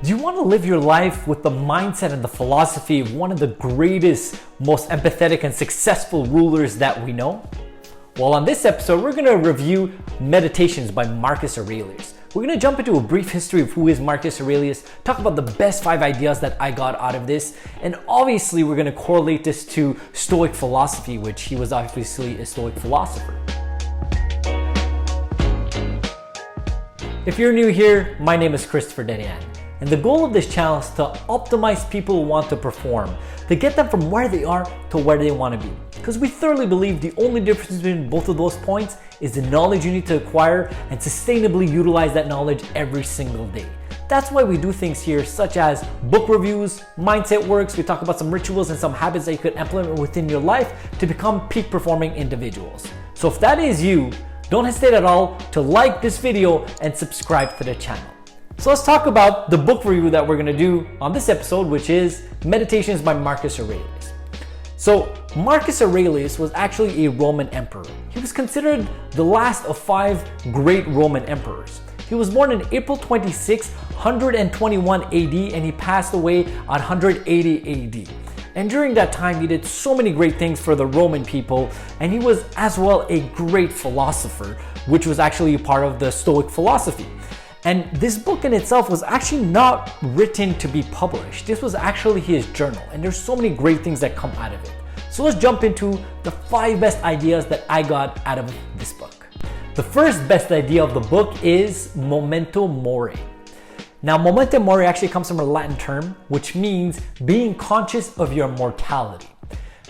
Do you want to live your life with the mindset and the philosophy of one of the greatest, most empathetic and successful rulers that we know? Well, on this episode, we're going to review Meditations by Marcus Aurelius. We're going to jump into a brief history of who is Marcus Aurelius, talk about the best 5 ideas that I got out of this, and obviously we're going to correlate this to Stoic philosophy, which he was obviously a Stoic philosopher. If you're new here, my name is Christopher Dedeyan. And the goal of this channel is to optimize people who want to perform, to get them from where they are to where they want to be. Because we thoroughly believe the only difference between both of those points is the knowledge you need to acquire and sustainably utilize that knowledge every single day. That's why we do things here such as book reviews, mindset works, we talk about some rituals and some habits that you could implement within your life to become peak performing individuals. So if that is you, don't hesitate at all to like this video and subscribe to the channel. So let's talk about the book review that we're going to do on this episode, which is Meditations by Marcus Aurelius. So Marcus Aurelius was actually a Roman emperor. He was considered the last of 5 great Roman emperors. He was born in April 26, 121 AD, and he passed away on 180 AD. And during that time, he did so many great things for the Roman people, and he was as well a great philosopher, which was actually a part of the Stoic philosophy. And this book in itself was actually not written to be published. This was actually his journal, and there's so many great things that come out of it. So let's jump into the 5 best ideas that I got out of this book. The first best idea of the book is Memento Mori. Now, Memento Mori actually comes from a Latin term, which means being conscious of your mortality.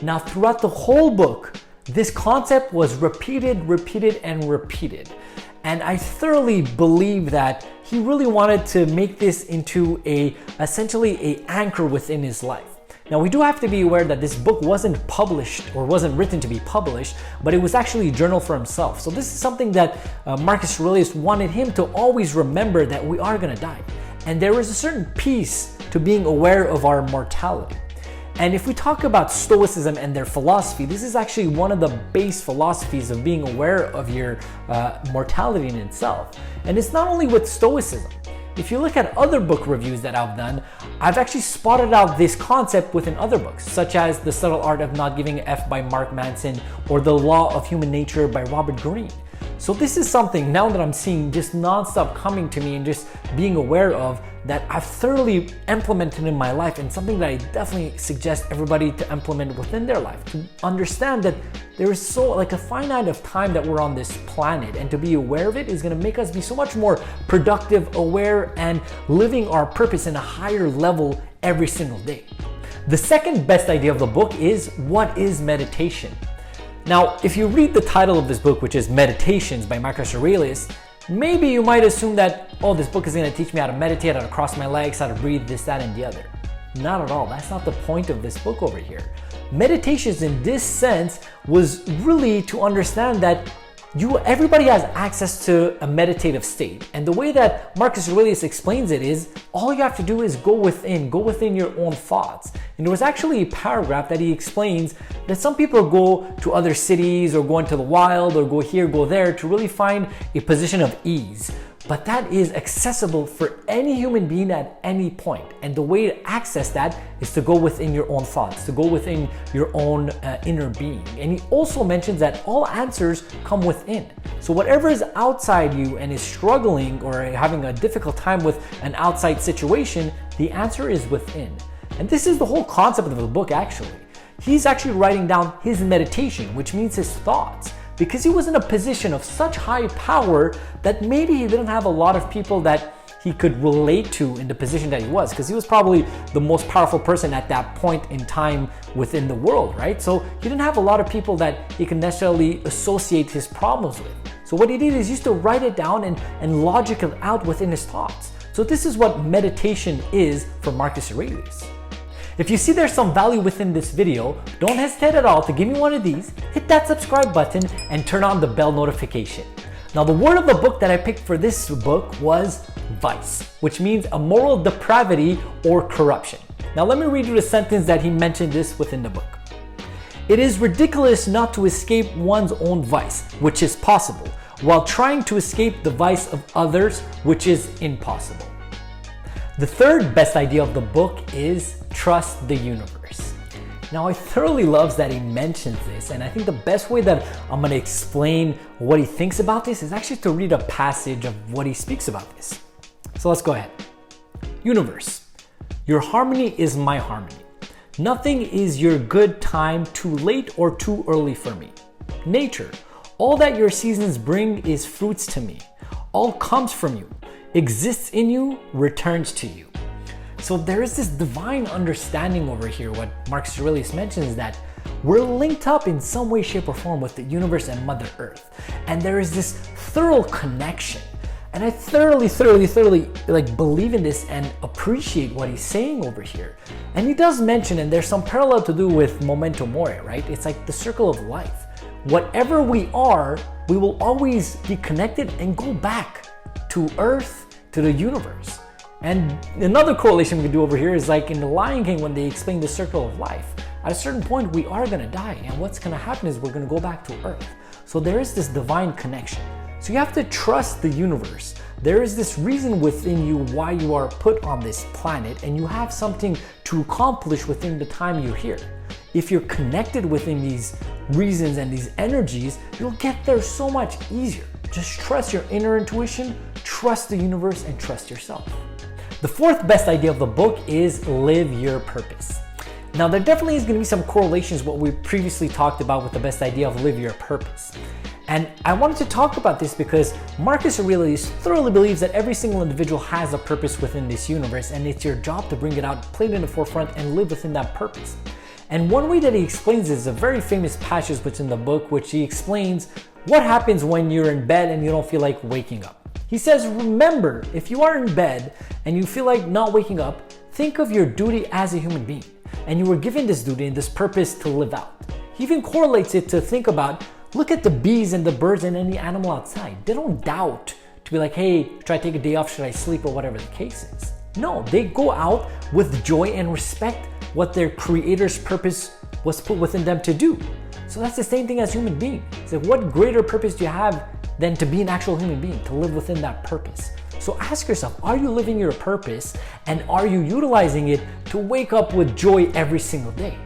Now, throughout the whole book, this concept was repeated. And I thoroughly believe that he really wanted to make this into essentially an anchor within his life. Now, we do have to be aware that this book wasn't published or wasn't written to be published, but it was actually a journal for himself. So this is something that Marcus Aurelius wanted him to always remember, that we are going to die. And there is a certain peace to being aware of our mortality. And if we talk about Stoicism and their philosophy, this is actually one of the base philosophies of being aware of your mortality in itself. And it's not only with Stoicism. If you look at other book reviews that I've done, I've actually spotted out this concept within other books, such as The Subtle Art of Not Giving an F by Mark Manson or The Law of Human Nature by Robert Greene. So this is something now that I'm seeing just nonstop coming to me and just being aware of, that I've thoroughly implemented in my life, and something that I definitely suggest everybody to implement within their life, to understand that there is a finite of time that we're on this planet, and to be aware of it is going to make us be so much more productive, aware, and living our purpose in a higher level every single day. The second best idea of the book is, what is meditation? Now, if you read the title of this book, which is Meditations by Marcus Aurelius, maybe you might assume that, oh, this book is going to teach me how to meditate, how to cross my legs, how to breathe, this, that, and the other. Not at all. That's not the point of this book over here. Meditations in this sense was really to understand that everybody has access to a meditative state. And the way that Marcus Aurelius explains it is, all you have to do is go within your own thoughts. And there was actually a paragraph that he explains that some people go to other cities or go into the wild or go here, go there to really find a position of ease. But that is accessible for any human being at any point. And the way to access that is to go within your own thoughts, to go within your own inner being. And he also mentions that all answers come within. So whatever is outside you and is struggling or having a difficult time with an outside situation, the answer is within. And this is the whole concept of the book, actually. He's actually writing down his meditation, which means his thoughts, because he was in a position of such high power that maybe he didn't have a lot of people that he could relate to in the position that he was, because he was probably the most powerful person at that point in time within the world, right? So he didn't have a lot of people that he could necessarily associate his problems with. So what he did is he used to write it down and logic it out within his thoughts. So this is what meditation is for Marcus Aurelius. If you see there's some value within this video, don't hesitate at all to give me one of these, hit that subscribe button, and turn on the bell notification. Now, the word of the book that I picked for this book was vice, which means a moral depravity or corruption. Now, let me read you the sentence that he mentioned this within the book. It is ridiculous not to escape one's own vice, which is possible, while trying to escape the vice of others, which is impossible. The third best idea of the book is trust the universe. Now, I thoroughly love that he mentions this, and I think the best way that I'm going to explain what he thinks about this is actually to read a passage of what he speaks about this. So let's go ahead. Universe, your harmony is my harmony. Nothing is your good time too late or too early for me. Nature, all that your seasons bring is fruits to me. All comes from you, exists in you, returns to you. So there is this divine understanding over here. What Marcus Aurelius mentions is that we're linked up in some way, shape, or form with the universe and Mother Earth. And there is this thorough connection. And I thoroughly believe in this and appreciate what he's saying over here. And he does mention, and there's some parallel to do with Memento Mori, right? It's like the circle of life. Whatever we are, we will always be connected and go back to Earth, to the universe. And another correlation we can do over here is like in The Lion King when they explain the circle of life. At a certain point, we are going to die. And what's going to happen is we're going to go back to Earth. So there is this divine connection. So you have to trust the universe. There is this reason within you why you are put on this planet, and you have something to accomplish within the time you're here. If you're connected within these reasons and these energies, you'll get there so much easier. Just trust your inner intuition, trust the universe, and trust yourself. The fourth best idea of the book is live your purpose. Now, there definitely is going to be some correlations with what we previously talked about with the best idea of live your purpose. And I wanted to talk about this because Marcus Aurelius thoroughly believes that every single individual has a purpose within this universe, and it's your job to bring it out, play it in the forefront, and live within that purpose. And one way that he explains this is a very famous passage within the book, which he explains what happens when you're in bed and you don't feel like waking up. He says, remember, if you are in bed and you feel like not waking up, think of your duty as a human being. And you were given this duty and this purpose to live out. He even correlates it to think about, look at the bees and the birds and any animal outside. They don't doubt to be like, hey, should I take a day off? Should I sleep? Or whatever the case is. No, they go out with joy and respect what their creator's purpose was put within them to do. So that's the same thing as human beings. It's like, what greater purpose do you have than to be an actual human being, to live within that purpose? So ask yourself, are you living your purpose, and are you utilizing it to wake up with joy every single day?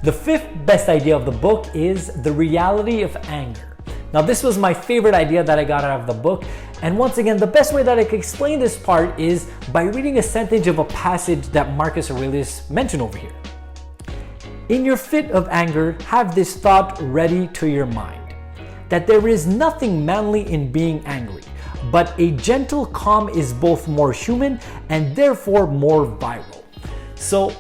The fifth best idea of the book is the reality of anger. Now, this was my favorite idea that I got out of the book. And once again, the best way that I can explain this part is by reading a sentence of a passage that Marcus Aurelius mentioned over here. In your fit of anger, have this thought ready to your mind, that there is nothing manly in being angry, but a gentle calm is both more human and therefore more viral. So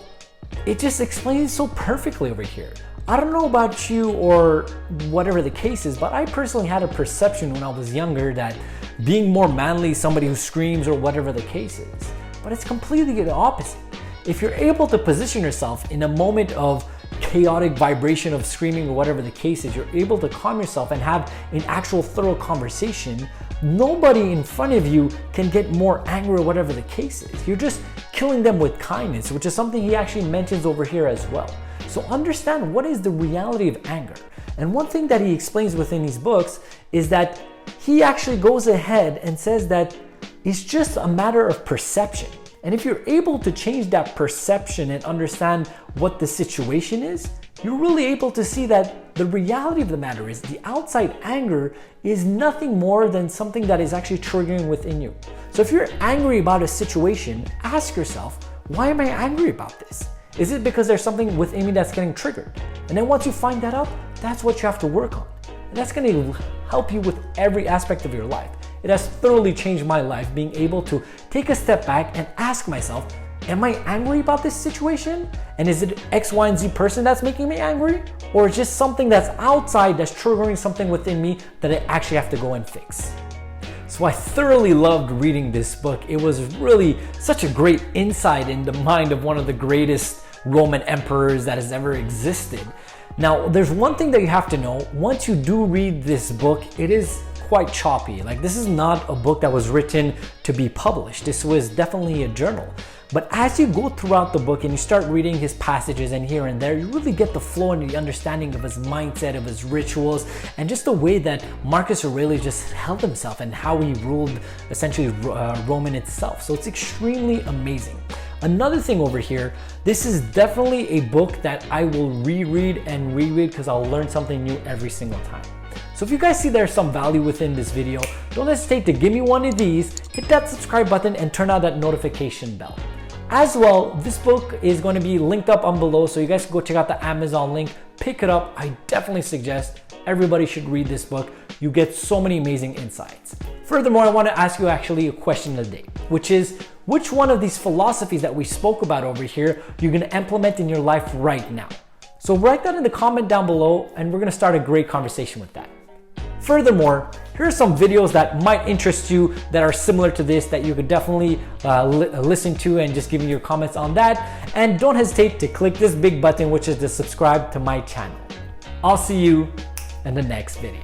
it just explains so perfectly over here. I don't know about you or whatever the case is, but I personally had a perception when I was younger that being more manly is somebody who screams or whatever the case is. But it's completely the opposite. If you're able to position yourself in a moment of chaotic vibration of screaming or whatever the case is, you're able to calm yourself and have an actual thorough conversation. Nobody in front of you can get more angry or whatever the case is. You're just killing them with kindness, which is something he actually mentions over here as well. So understand what is the reality of anger. And one thing that he explains within these books is that he actually goes ahead and says that it's just a matter of perception. And if you're able to change that perception and understand what the situation is, you're really able to see that the reality of the matter is the outside anger is nothing more than something that is actually triggering within you. So if you're angry about a situation, ask yourself, why am I angry about this? Is it because there's something within me that's getting triggered? And then once you find that out, that's what you have to work on. And that's going to help you with every aspect of your life. It has thoroughly changed my life, being able to take a step back and ask myself, am I angry about this situation? And is it X, Y, and Z person that's making me angry? Or is it just something that's outside that's triggering something within me that I actually have to go and fix? So I thoroughly loved reading this book. It was really such a great insight in the mind of one of the greatest Roman emperors that has ever existed. Now, there's one thing that you have to know. Once you do read this book, it is quite choppy. Like, this is not a book that was written to be published. This was definitely a journal. But as you go throughout the book and you start reading his passages and here and there, you really get the flow and the understanding of his mindset, of his rituals, and just the way that Marcus Aurelius just held himself and how he ruled essentially Rome in itself. So it's extremely amazing. Another thing over here, this is definitely a book that I will reread and reread because I'll learn something new every single time. So if you guys see there's some value within this video, don't hesitate to give me one of these, hit that subscribe button and turn on that notification bell. As well, this book is going to be linked up on below, so you guys can go check out the Amazon link, pick it up. I definitely suggest everybody should read this book. You get so many amazing insights. Furthermore, I want to ask you actually a question of the day, which is, which one of these philosophies that we spoke about over here you're going to implement in your life right now? So write that in the comment down below and we're going to start a great conversation with that. Furthermore, here are some videos that might interest you that are similar to this that you could definitely listen to and just give me your comments on that. And don't hesitate to click this big button, which is to subscribe to my channel. I'll see you in the next video.